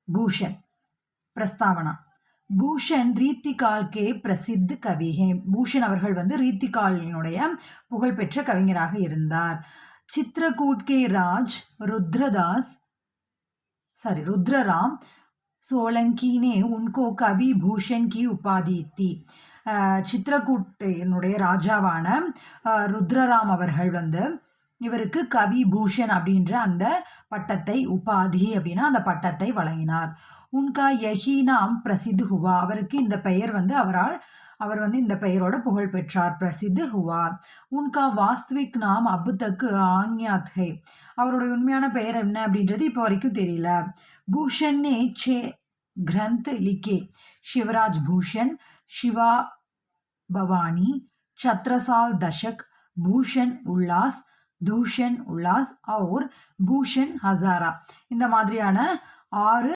भूषण प्रस्तावना பூஷன் ரீத்திகால் கே பிரசித்த கவிகே. பூஷன் அவர்கள் ரீத்திகாலினுடைய புகழ்பெற்ற கவிஞராக இருந்தார். சித்ரகூட் கே ராஜ் रुद्रराम सोलंकी ने उनको कवि भूषण की उपाधि दी. சித்ரகூட்டினுடைய ராஜாவான ருத்ரராம் அவர்கள் இவருக்கு கவி பூஷன் அப்படின்ற அந்த பட்டத்தை, உபாதி அப்படின்னா அந்த பட்டத்தை வழங்கினார். உன்கா யஹி நாம் பிரசித் ஹுவா. அவருக்கு இந்த பெயர் அவர் இந்த பெயரோட புகழ் பெற்றார். பிரசித் ஹுவா. உன்கா வாஸ்தவிக் நாம் அபு தக்கு ஆக்ஞாத் ஹை. அவருடைய உண்மையான பெயர் என்ன அப்படின்றது இப்போ வரைக்கும் தெரியல. பூஷன் நே சே கிரந்த் லிக்கே. சிவராஜ் பூஷன், சிவா பவானி, சத்ரசால் தஷக், பூஷன் உல்லாஸ், தூஷன் உல்லாஸ் और பூஷன் ஹசாரா. இந்த மாதிரியான 6